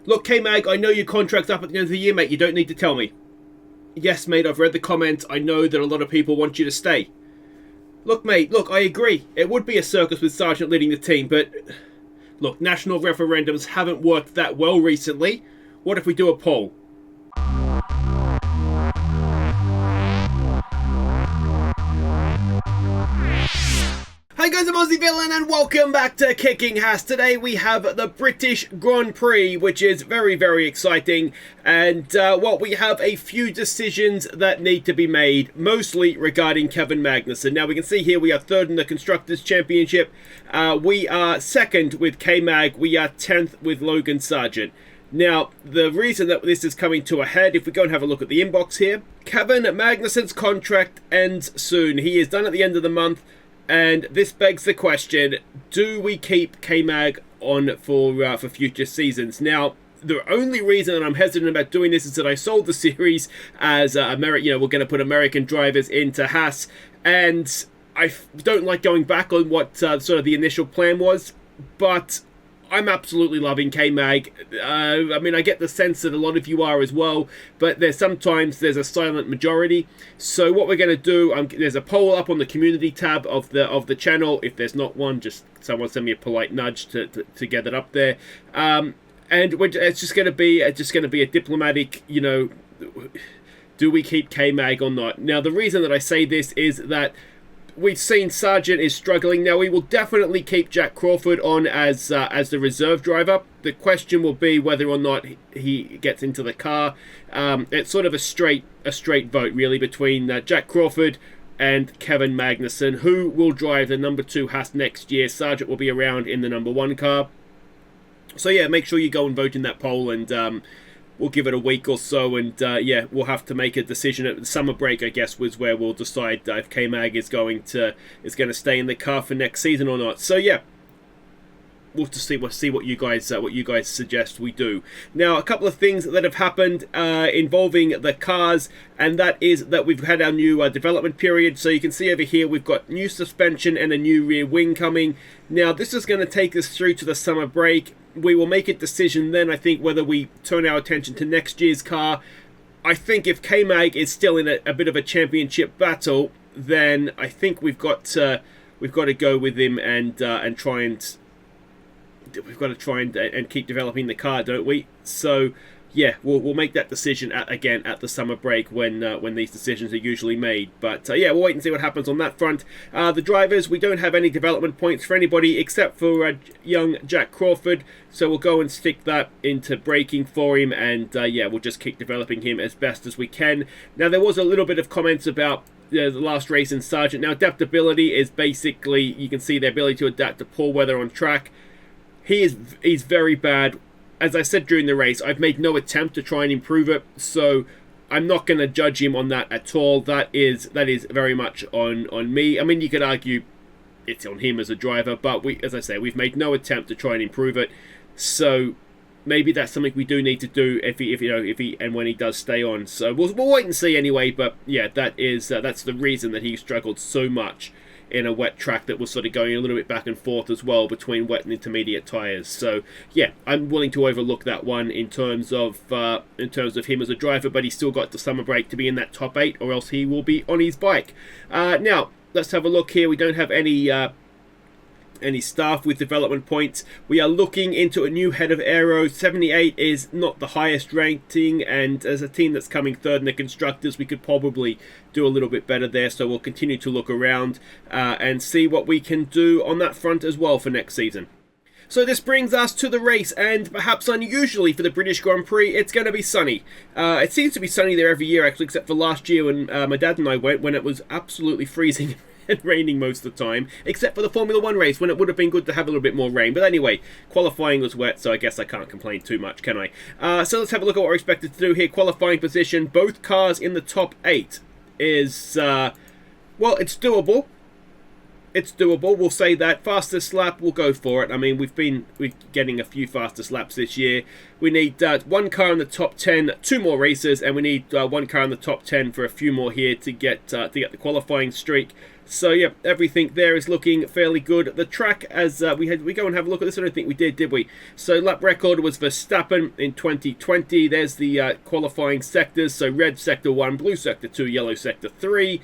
Look, K-Mag, I know your contract's up at the end of the year, mate. You don't need to tell me. Yes, mate, I've read the comments. I know that a lot of people want you to stay. Look, mate, look, I agree. It would be a circus with Sargeant leading the team, but... Look, national referendums haven't worked that well recently. What if we do a poll? Hi guys, I'm Aussie Villain and welcome back to Kicking Haas. Today we have the British Grand Prix, which is very, very exciting. And we have a few decisions that need to be made, mostly regarding Kevin Magnussen. Now we can see here we are third in the Constructors' Championship. We are second with K-Mag. We are 10th with Logan Sargeant. Now, the reason that this is coming to a head, if we go and have a look at the inbox here, Kevin Magnussen's contract ends soon. He is done at the end of the month. And this begs the question, do we keep K-Mag on for future seasons? Now, the only reason that I'm hesitant about doing this is that I sold the series as we're going to put American drivers into Haas, and I don't like going back on what sort of the initial plan was, but I'm absolutely loving K-Mag. I mean, I get the sense that a lot of you are as well, but sometimes there's a silent majority. So what we're going to do, there's a poll up on the community tab of the channel. If there's not one, just someone send me a polite nudge to get it up there. And it's just going to be a diplomatic, do we keep K-Mag or not? Now, the reason that I say this is that we've seen Sargeant is struggling. Now, we will definitely keep Jack Crawford on as the reserve driver. The question will be whether or not he gets into the car. It's sort of a straight vote, really, between Jack Crawford and Kevin Magnussen. Who will drive the number 2 Haas next year? Sargeant will be around in the number 1 car. So, yeah, make sure you go and vote in that poll, and we'll give it a week or so, and we'll have to make a decision at the summer break, I guess, was where we'll decide if K-Mag is going to stay in the car for next season or not. So yeah, we'll see what you guys suggest we do. Now, a couple of things that have happened involving the cars, and that is that we've had our new development period. So you can see over here we've got new suspension and a new rear wing coming. Now, this is going to take us through to the summer break. We will make a decision then, I think, whether we turn our attention to next year's car. I think if K-Mag is still in a bit of a championship battle, then I think we've got to go with him and try and we've got to try and keep developing the car, don't we? So yeah, we'll make that decision at the summer break when these decisions are usually made. But we'll wait and see what happens on that front. The drivers, we don't have any development points for anybody except for young Jack Crawford. So we'll go and stick that into braking for him, and we'll just keep developing him as best as we can. Now, there was a little bit of comments about the last race in Sargeant. Now, adaptability is basically, you can see the ability to adapt to poor weather on track. He's very bad. As I said during the race, I've made no attempt to try and improve it, so I'm not going to judge him on that at all. That is very much on me. I mean, you could argue it's on him as a driver, but we've made no attempt to try and improve it. So maybe that's something we do need to do if he and when he does stay on. So we'll wait and see anyway. But yeah, that's the reason that he struggled so much in a wet track that was sort of going a little bit back and forth as well between wet and intermediate tyres. So yeah, I'm willing to overlook that one in terms of him as a driver, but he's still got the summer break to be in that top 8, or else he will be on his bike. Now let's have a look here. We don't have any staff with development points. We are looking into a new head of aero. 78 is not the highest rating, and as a team that's coming third in the constructors, we could probably do a little bit better there. So we'll continue to look around and see what we can do on that front as well for next season. So this brings us to the race, and perhaps unusually for the British Grand Prix, it's going to be sunny. It seems to be sunny there every year, actually, except for last year when my dad and I went, when it was absolutely freezing and raining most of the time, except for the Formula 1 race, when it would have been good to have a little bit more rain. But anyway, qualifying was wet, so I guess I can't complain too much, can I? So let's have a look at what we're expected to do here. Qualifying position, both cars in the top 8 is, it's doable. it's doable. We'll say that. Fastest lap, we'll go for it. I mean, we're getting a few fastest laps this year. We need one car in the top 10, 2 more races, and we need one car in the top 10 for a few more here to get the qualifying streak. So yeah, everything there is looking fairly good. The track, as we go and have a look at this. I don't think we did we? So lap record was Verstappen in 2020. There's the qualifying sectors. So red sector 1, blue sector 2, yellow sector 3.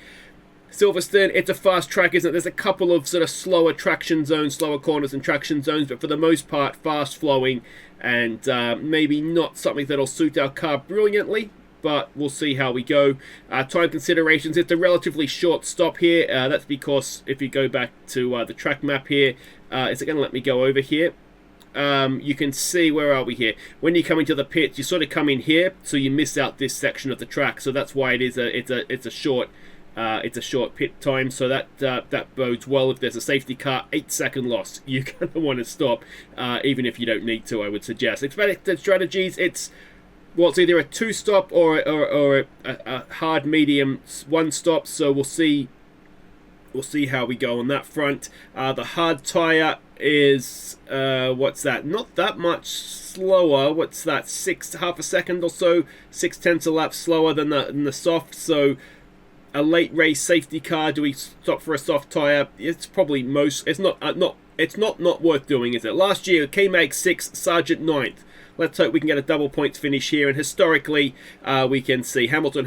Silverstone, it's a fast track, isn't it? There's a couple of sort of slower traction zones, slower corners and traction zones, but for the most part, fast flowing, and maybe not something that'll suit our car brilliantly, but we'll see how we go. Time considerations, it's a relatively short stop here. That's because if you go back to the track map here, is it going to let me go over here? You can see, where are we here? When you come into the pits, you sort of come in here, so you miss out this section of the track. So that's why it's a short pit time. So that bodes well. If there's a safety car, 8-second loss. You're gonna want to stop, even if you don't need to. I would suggest. Expected strategies. It's either a 2-stop or a hard medium 1-stop. So we'll see how we go on that front. The hard tire is what's that? Not that much slower. What's that? Half a second or so. 0.6 a lap slower than the soft. So a late race safety car. Do we stop for a soft tire? It's probably it's not worth doing, is it? Last year, K-Mag 6th, Sargeant 9th. Let's hope we can get a double points finish here. And historically, we can see Hamilton,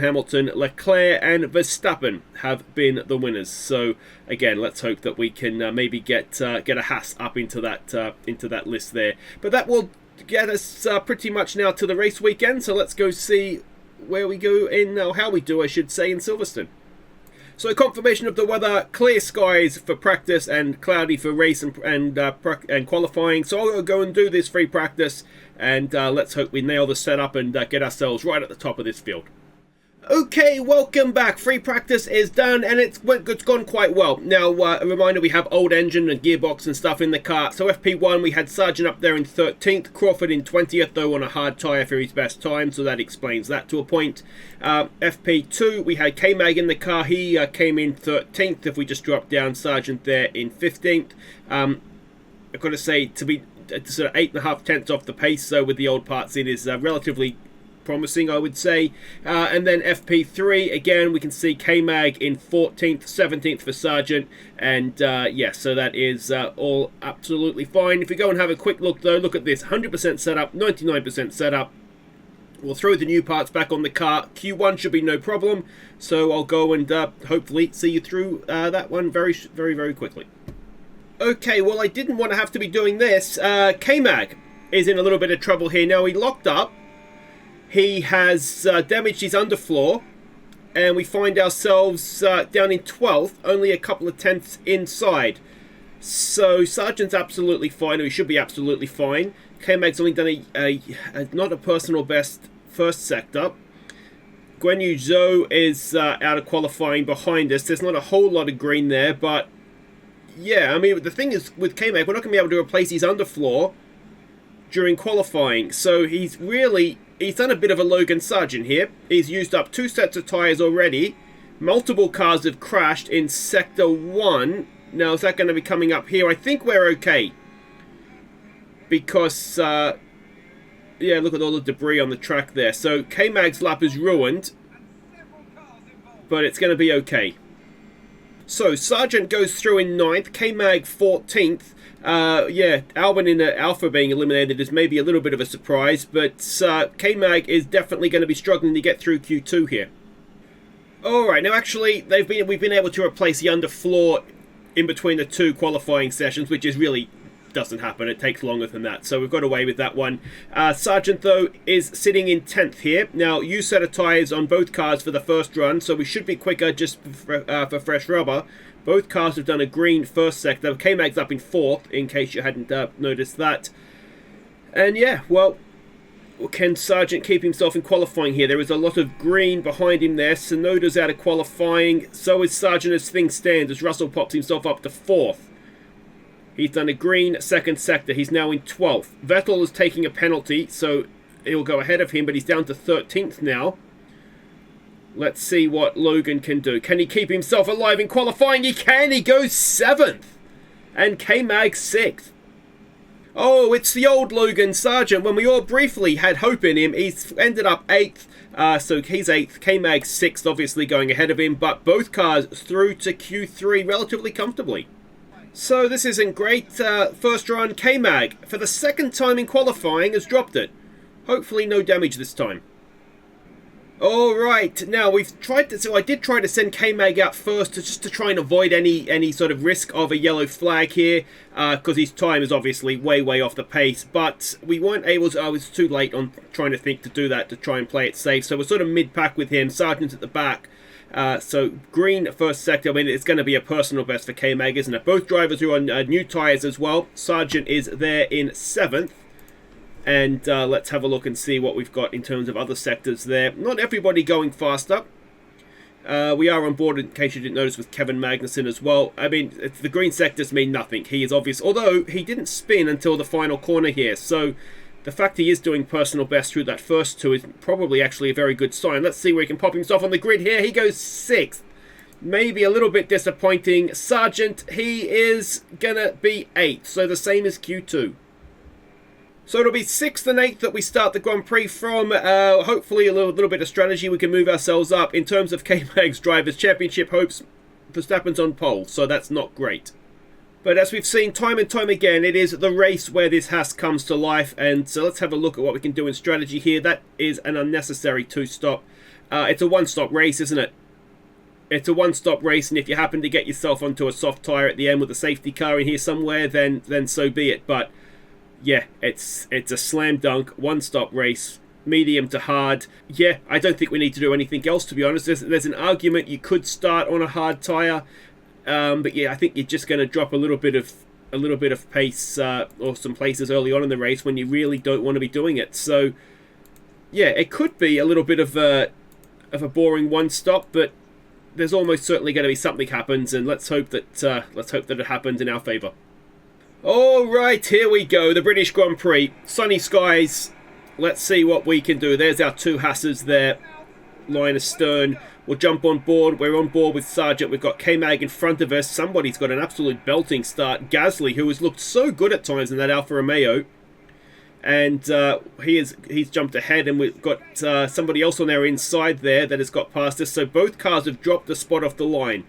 Leclerc, and Verstappen have been the winners. So again, let's hope that we can maybe get a Haas up into that list there. But that will get us pretty much now to the race weekend. So let's go see where we go how we do, I should say, in Silverstone. So confirmation of the weather, clear skies for practice and cloudy for race and qualifying. So I'll go and do this free practice, and let's hope we nail the setup and get ourselves right at the top of this field. Okay, welcome back. Free practice is done, and it's gone quite well. Now, a reminder, we have old engine and gearbox and stuff in the car. So FP1, we had Sargeant up there in 13th, Crawford in 20th, though on a hard tyre for his best time, so that explains that to a point. FP2, we had K-Mag in the car. He came in 13th. If we just drop down, Sargeant there in 15th. I've got to say, to be sort of 8.5 tenths off the pace, so with the old parts in, is relatively promising, I would say. And then FP3, again, we can see K-Mag in 14th, 17th for Sargeant, and so that is all absolutely fine. If we go and have a quick look, though, look at this, 100% setup, 99% setup. We'll throw the new parts back on the car. Q1 should be no problem, so I'll go and hopefully see you through that one very, very, very quickly. Okay, well, I didn't want to have to be doing this. K-Mag is in a little bit of trouble here. Now, he locked up. He has damaged his underfloor, and we find ourselves down in 12th, only a couple of tenths inside. So Sargeant's absolutely fine, or he should be absolutely fine. K-Mag's only done a not a personal best first sector. Guan Yu Zhou is out of qualifying behind us. There's not a whole lot of green there, but yeah, I mean, the thing is with K-Mag, we're not going to be able to replace his underfloor during qualifying. So he's done a bit of a Logan Sargeant here. He's used up 2 sets of tyres already. Multiple cars have crashed in Sector 1. Now, is that going to be coming up here? I think we're okay. Because, yeah, look at all the debris on the track there. So, K-Mag's lap is ruined. But it's going to be okay. So, Sargeant goes through in 9th. K-Mag 14th. Yeah, Albon in the Alpha being eliminated is maybe a little bit of a surprise, but K-Mag is definitely going to be struggling to get through Q2 here. Alright, now actually, we've been able to replace the underfloor in between the 2 qualifying sessions, which is really doesn't happen. It takes longer than that, so we've got away with that one. Sargeant, though, is sitting in 10th here. Now, you set of tyres on both cars for the first run, so we should be quicker just for fresh rubber. Both cars have done a green first sector. K-Mag's up in 4th, in case you hadn't noticed that. And yeah, well, can Sargeant keep himself in qualifying here? There is a lot of green behind him there. Sonoda's out of qualifying. So is Sargeant as things stand, as Russell pops himself up to 4th. He's done a green second sector. He's now in 12th. Vettel is taking a penalty, so he'll go ahead of him, but he's down to 13th now. Let's see what Logan can do. Can he keep himself alive in qualifying? He can. He goes 7th. And K-Mag 6th. Oh, it's the old Logan Sargeant. When we all briefly had hope in him, he's ended up 8th. So he's 8th. K-Mag 6th, obviously going ahead of him. But both cars through to Q3 relatively comfortably. So this isn't great. First run, K-Mag, for the second time in qualifying, has dropped it. Hopefully no damage this time. Alright, now we've tried to, so I did try to send K-Mag out first just to try and avoid any sort of risk of a yellow flag here, because his time is obviously way off the pace, but we weren't able to, I was too late on trying to think to do that, to try and play it safe, so we're sort of mid-pack with him, Sargeant at the back, so green first sector. I mean, it's going to be a personal best for K-Mag, isn't it? Both drivers are on new tyres as well. Sargeant is there in 7th. And let's have a look and see what we've got in terms of other sectors there. Not everybody going faster. We are on board, in case you didn't notice, with Kevin Magnussen as well. I mean, the green sectors mean nothing. He is obvious, although he didn't spin until the final corner here. So the fact he is doing personal best through that first two is probably actually a very good sign. Let's see where he can pop himself on the grid here. He goes 6th. Maybe a little bit disappointing. Sargeant, he is going to be 8th. So the same as Q2. So it'll be 6th and 8th that we start the Grand Prix from. Hopefully a little bit of strategy, we can move ourselves up. In terms of K-Mag's Drivers' Championship hopes, Verstappen's on pole, so that's not great. But as we've seen time and time again, it is the race where this Haas comes to life. And so let's have a look at what we can do in strategy here. That is an unnecessary 2-stop. It's a 1-stop race, isn't it? It's a 1-stop race, and if you happen to get yourself onto a soft tyre at the end with a safety car in here somewhere, then so be it. But yeah, it's a slam dunk, 1-stop race, medium to hard. Yeah, I don't think we need to do anything else, to be honest. There's an argument you could start on a hard tyre, but yeah, I think you're just going to drop a little bit of pace or some places early on in the race when you really don't want to be doing it. So yeah, it could be a little bit of a boring 1-stop, but there's almost certainly going to be something happens, and let's hope that it happens in our favour. Alright, here we go, the British Grand Prix. Sunny skies. Let's see what we can do. There's our two Haas's there. Line astern. We'll jump on board. We're on board with Sargeant. We've got K-Mag in front of us. Somebody's got an absolute belting start. Gasly, who has looked so good at times in that Alfa Romeo. And he's jumped ahead, and we've got somebody else on our inside there that has got past us. So both cars have dropped a spot off the line,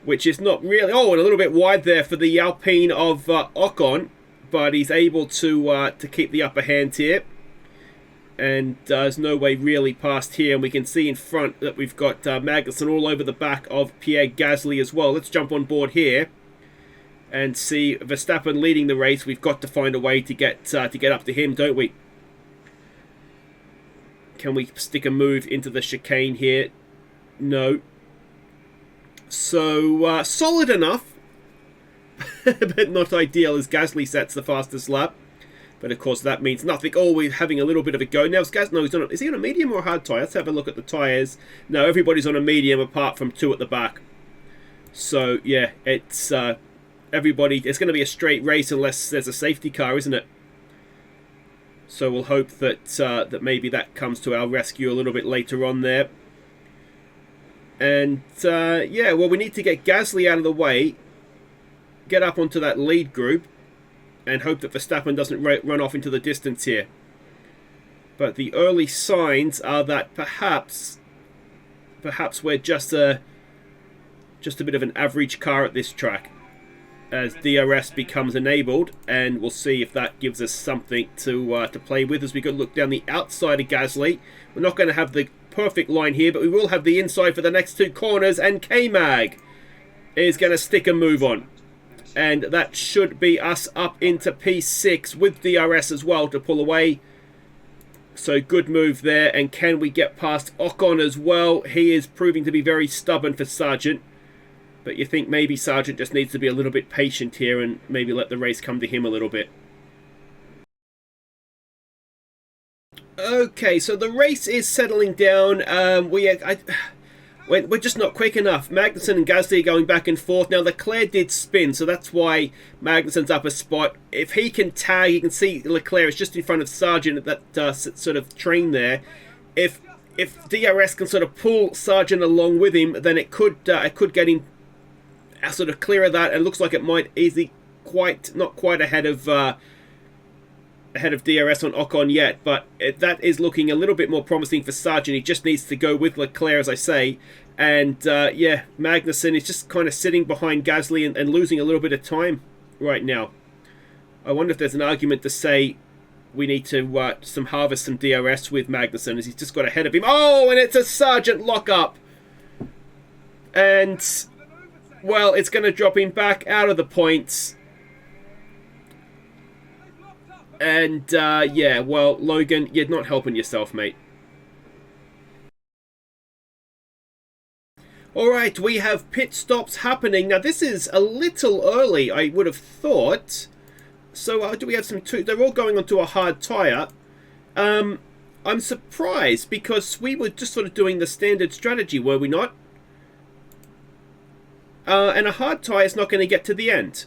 which is not really... Oh, and a little bit wide there for the Alpine of Ocon, but he's able to keep the upper hand here. And there's no way really past here, and we can see in front that we've got Magnussen all over the back of Pierre Gasly as well. Let's jump on board here and see Verstappen leading the race. We've got to find a way to get up to him, don't we? Can we stick a move into the chicane here? No. So, solid enough, but not ideal as Gasly sets the fastest lap. But of course that means nothing. Oh, we're having a little bit of a go. Now, is he on a medium or a hard tyre? Let's have a look at the tyres. No, everybody's on a medium apart from 2 at the back. So, yeah, it's everybody. It's going to be a straight race unless there's a safety car, isn't it? So we'll hope that that maybe that comes to our rescue a little bit later on there. And, yeah, well, we need to get Gasly out of the way, get up onto that lead group, and hope that Verstappen doesn't run off into the distance here. But the early signs are that perhaps we're just a bit of an average car at this track, as DRS becomes enabled, and we'll see if that gives us something to play with as we go look down the outside of Gasly. We're not going to have the perfect line here, but we will have the inside for the next 2 corners, and K-Mag is going to stick a move on. And that should be us up into P6 with DRS as well to pull away. So good move there. And can we get past Ocon as well? He is proving to be very stubborn for Sargeant. But you think maybe Sargeant just needs to be a little bit patient here and maybe let the race come to him a little bit. Okay, so the race is settling down. We're just not quick enough. Magnussen and Gasly are going back and forth. Now, Leclerc did spin, so that's why Magnussen's up a spot. If he can tag, you can see Leclerc is just in front of Sargeant at that sort of train there. If if DRS can sort of pull Sargeant along with him, then it could get him sort of clear of that. And it looks like it might easily not quite ahead of DRS on Ocon yet, but that is looking a little bit more promising for Sargeant. He just needs to go with Leclerc, as I say. And yeah, Magnussen is just kind of sitting behind Gasly and losing a little bit of time right now. I wonder if there's an argument to say we need to harvest some DRS with Magnussen, as he's just got ahead of him. Oh, and it's a Sargeant lockup. And, well, it's going to drop him back out of the points. And, yeah, well, Logan, you're not helping yourself, mate. Alright, we have pit stops happening. Now, this is a little early, I would have thought. So, do we have some... They're all going onto a hard tyre. I'm surprised, because we were just sort of doing the standard strategy, were we not? And a hard tyre is not going to get to the end.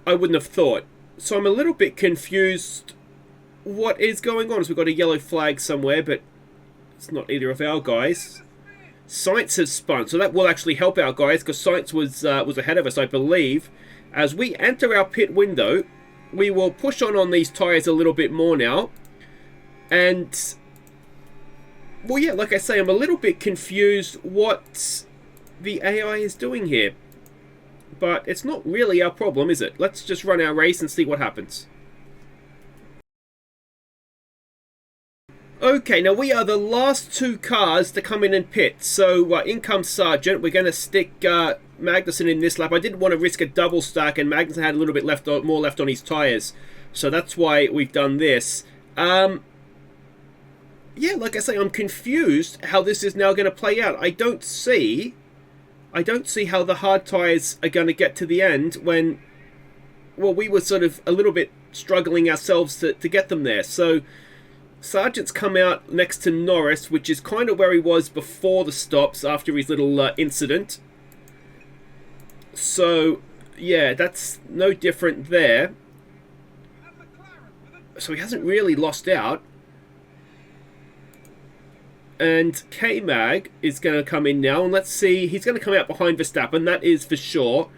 I wouldn't have thought. So I'm a little bit confused what is going on. So we've got a yellow flag somewhere, but it's not either of our guys. Sainz has spun, so that will actually help our guys, because Sainz was ahead of us, I believe. As we enter our pit window, we will push on these tyres a little bit more now. And, well, yeah, like I say, I'm a little bit confused what the AI is doing here. But it's not really our problem, is it? Let's just run our race and see what happens. Okay, now we are the last two cars to come in and pit. So in comes Sargeant. We're going to stick Magnussen in this lap. I didn't want to risk a double stack, and Magnussen had a little bit more left on his tyres. So that's why we've done this. Yeah, like I say, I'm confused how this is now going to play out. I don't see how the hard tyres are going to get to the end when, well, we were sort of a little bit struggling ourselves to get them there. So Sargeant's come out next to Norris, which is kind of where he was before the stops after his little incident. So, yeah, that's no different there. So he hasn't really lost out. And K-Mag is going to come in now. And let's see. He's going to come out behind Verstappen. That is for sure.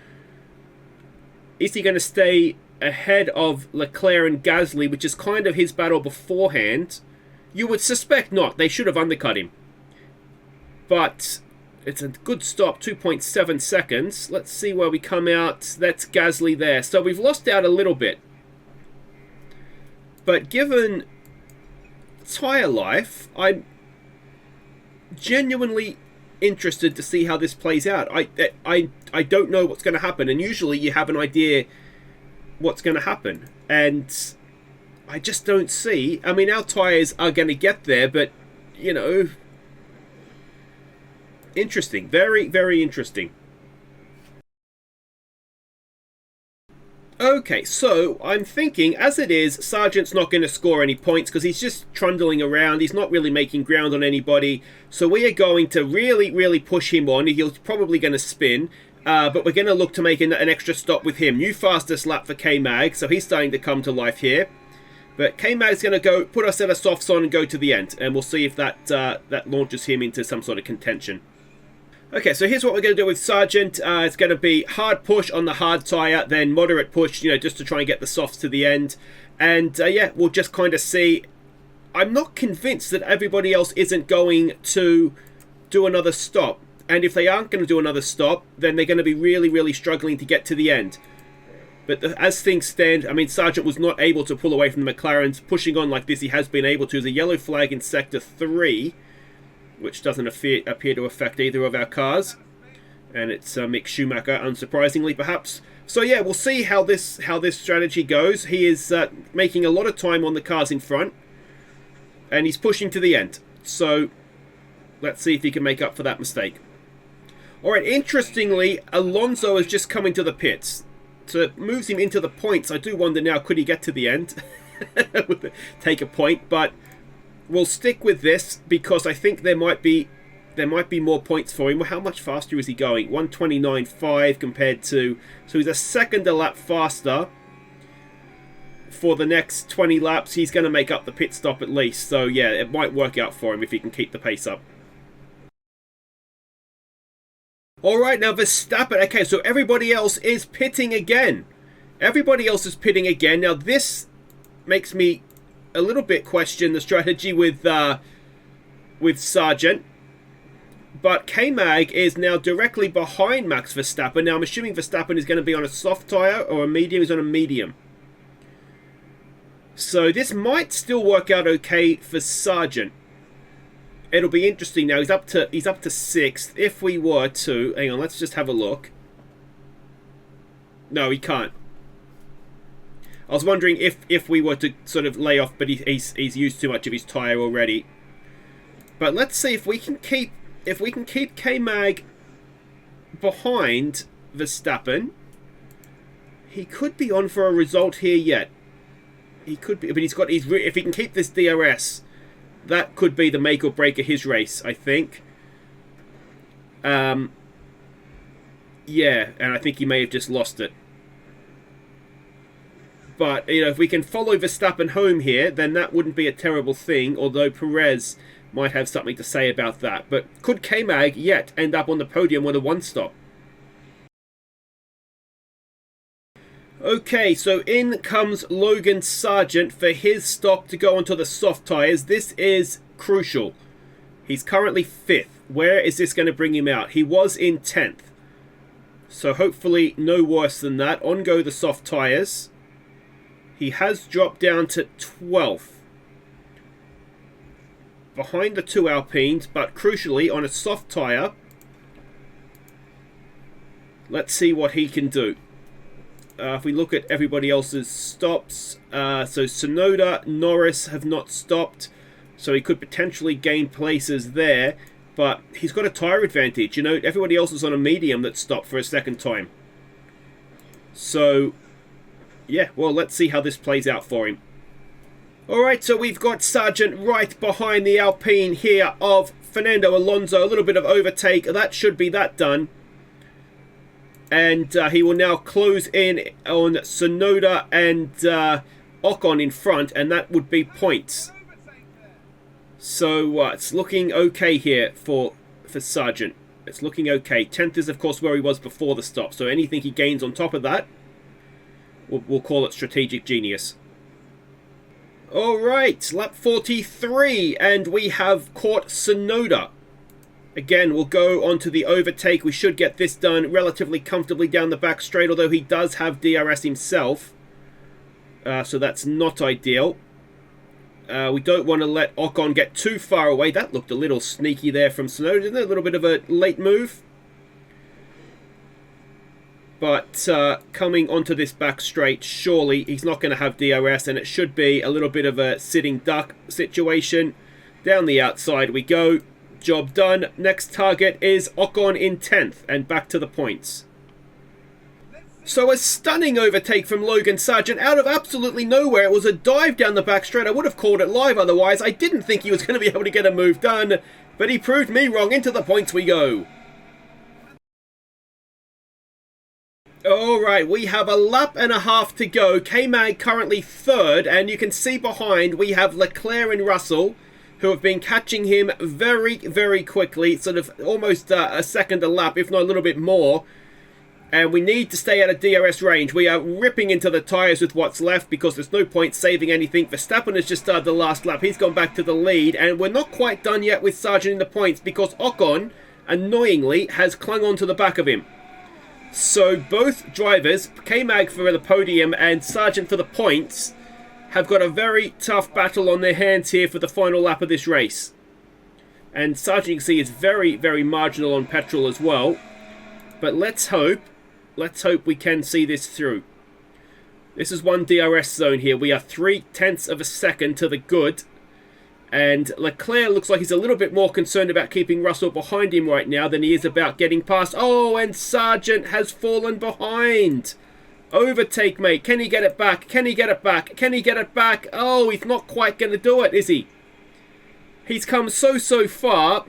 Is he going to stay ahead of Leclerc and Gasly, which is kind of his battle beforehand? You would suspect not. They should have undercut him. But it's a good stop. 2.7 seconds. Let's see where we come out. That's Gasly there. So we've lost out a little bit. But given tyre life, I'm genuinely interested to see how this plays out. I don't know what's going to happen, and usually you have an idea what's going to happen, and I just don't see. I mean, our tyres are going to get there, but you know, interesting, very, very interesting. Okay, so I'm thinking, as it is, Sargeant's not going to score any points because he's just trundling around. He's not really making ground on anybody. So we are going to really, really push him on. He's probably going to spin, but we're going to look to make an extra stop with him. New fastest lap for K-Mag, so he's starting to come to life here. But K-Mag's going to go put our set of softs on and go to the end, and we'll see if that launches him into some sort of contention. Okay, so here's what we're going to do with Sargeant. It's going to be hard push on the hard tyre, then moderate push, you know, just to try and get the softs to the end. And, yeah, we'll just kind of see. I'm not convinced that everybody else isn't going to do another stop. And if they aren't going to do another stop, then they're going to be really, really struggling to get to the end. But as things stand, I mean, Sargeant was not able to pull away from the McLarens. Pushing on like this, he has been able to. There's a yellow flag in Sector 3. Which doesn't appear to affect either of our cars, and it's Mick Schumacher, unsurprisingly, perhaps. So yeah, we'll see how this strategy goes. He is making a lot of time on the cars in front, and he's pushing to the end. So let's see if he can make up for that mistake. All right. Interestingly, Alonso has just come into the pits, so it moves him into the points. I do wonder now, could he get to the end, take a point, but. We'll stick with this because I think there might be more points for him. Well, how much faster is he going? 1:29.5 compared to... So he's a second a lap faster. for the next 20 laps, he's going to make up the pit stop at least. So yeah, it might work out for him if he can keep the pace up. Alright, now Verstappen. Okay, so everybody else is pitting again. Everybody else is pitting again. Now this makes me a little bit question the strategy with Sargeant. But K-Mag is now directly behind Max Verstappen. Now I'm assuming Verstappen is going to be on a soft tyre or a medium. He's on a medium. So this might still work out okay for Sargeant. It'll be interesting now. He's up to 6th. If we were to... Hang on, let's just have a look. No, he can't. I was wondering if we were to sort of lay off, but he's used too much of his tyre already. But let's see if we can keep K-Mag behind Verstappen. He could be on for a result here yet. He could be, but if he can keep this DRS, that could be the make or break of his race, I think. Yeah, and I think he may have just lost it. But, you know, if we can follow Verstappen home here, then that wouldn't be a terrible thing, although Perez might have something to say about that. But could K-Mag yet end up on the podium with a one-stop? Okay, so in comes Logan Sargeant for his stop to go onto the soft tyres. This is crucial. He's currently 5th. Where is this going to bring him out? He was in 10th. So hopefully no worse than that. On go the soft tyres. He has dropped down to 12th. Behind the 2 Alpines, but crucially on a soft tyre. Let's see what he can do. If we look at everybody else's stops, so Tsunoda, Norris have not stopped, so he could potentially gain places there, but he's got a tyre advantage. You know, everybody else is on a medium that stopped for a second time. So, yeah, well, let's see how this plays out for him. Alright, so we've got Sargeant right behind the Alpine here of Fernando Alonso. A little bit of overtake. That should be that done. And he will now close in on Tsunoda and Ocon in front, and that would be points. So it's looking okay here for Sargeant. It's looking okay. 10th is, of course, where he was before the stop. So anything he gains on top of that, we'll call it strategic genius. Alright, lap 43, and we have caught Tsunoda. Again, we'll go on to the overtake. We should get this done relatively comfortably down the back straight, although he does have DRS himself. So that's not ideal. We don't want to let Ocon get too far away. That looked a little sneaky there from Tsunoda, didn't it? A little bit of a late move. But coming onto this back straight, surely he's not going to have DRS, and it should be a little bit of a sitting duck situation. Down the outside we go. Job done. Next target is Ocon in 10th, and back to the points. So a stunning overtake from Logan Sargeant out of absolutely nowhere. It was a dive down the back straight. I would have called it live otherwise. I didn't think he was going to be able to get a move done, but he proved me wrong. Into the points we go. Alright, we have a lap and a half to go. K-Mag currently 3rd, and you can see behind we have Leclerc and Russell, who have been catching him very, very quickly, sort of almost a second a lap, if not a little bit more. And we need to stay out of DRS range. We are ripping into the tyres with what's left because there's no point saving anything. Verstappen has just started the last lap. He's gone back to the lead, and we're not quite done yet with Sargeant in the points because Ocon, annoyingly, has clung on to the back of him. So both drivers, K-Mag for the podium and Sargeant for the points, have got a very tough battle on their hands here for the final lap of this race. And Sargeant, you can see, is very, very marginal on petrol as well. But let's hope we can see this through. This is one DRS zone here. We are 0.3 of a second to the good. And Leclerc looks like he's a little bit more concerned about keeping Russell behind him right now than he is about getting past. Oh, and Sargeant has fallen behind. Overtake, mate. Can he get it back? Can he get it back? Can he get it back? Oh, he's not quite going to do it, is he? He's come so far.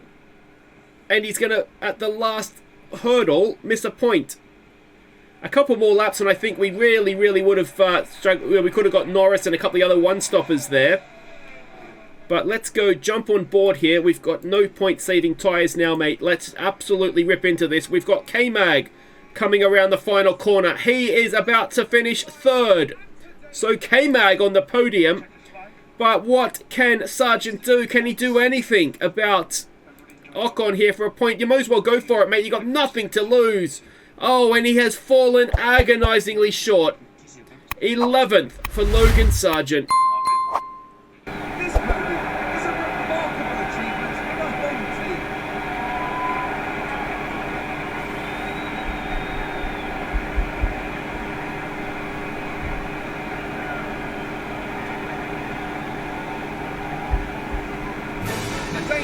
And he's going to, at the last hurdle, miss a point. a couple more laps, and I think we really would have we could have got Norris and a couple of the other one-stoppers there. But let's go jump on board here. We've got no point-saving tyres now, mate. Let's absolutely rip into this. We've got K-Mag coming around the final corner. He is about to finish third. So K-Mag on the podium. But what can Sargeant do? Can he do anything about Ocon here for a point? You might as well go for it, mate. You got nothing to lose. Oh, and he has fallen agonisingly short. 11th for Logan Sargeant.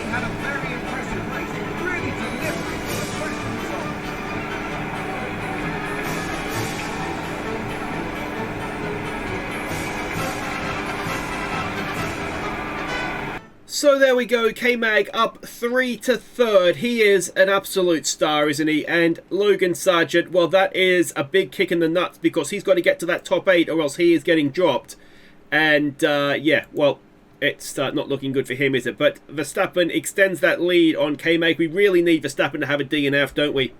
Had a very impressive race, really delivering for the pressure control. So there we go, K-Mag up 3 to 3rd. He is an absolute star, isn't he? And Logan Sargeant, well, that is a big kick in the nuts because he's got to get to that top 8 or else he is getting dropped. And yeah, well, it's not looking good for him, is it? But Verstappen extends that lead on K-Mag. We really need Verstappen to have a DNF, don't we?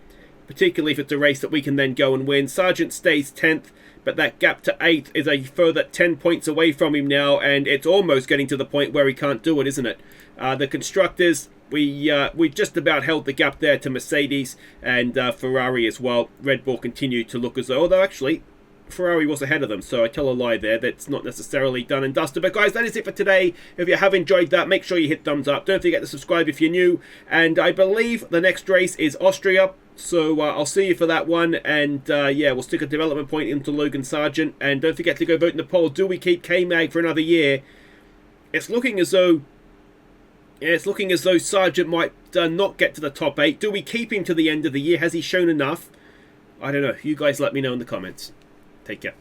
Particularly if it's a race that we can then go and win. Sargeant stays 10th, but that gap to 8th is a further 10 points away from him now, and it's almost getting to the point where he can't do it, isn't it? The constructors, we just about held the gap there to Mercedes and Ferrari as well. Red Bull continued to look as though, although actually Ferrari was ahead of them, so I tell a lie there. That's not necessarily done and dusted. But guys, that is it for today. If you have enjoyed that, make sure you hit thumbs up. Don't forget to subscribe if you're new. And I believe the next race is Austria, so I'll see you for that one. And yeah, we'll stick a development point into Logan Sargeant. And don't forget to go vote in the poll. Do we keep K-Mag for another year? It's looking as though Sargeant might not get to the top 8. Do we keep him to the end of the year? Has he shown enough? I don't know. You guys let me know in the comments. Take care.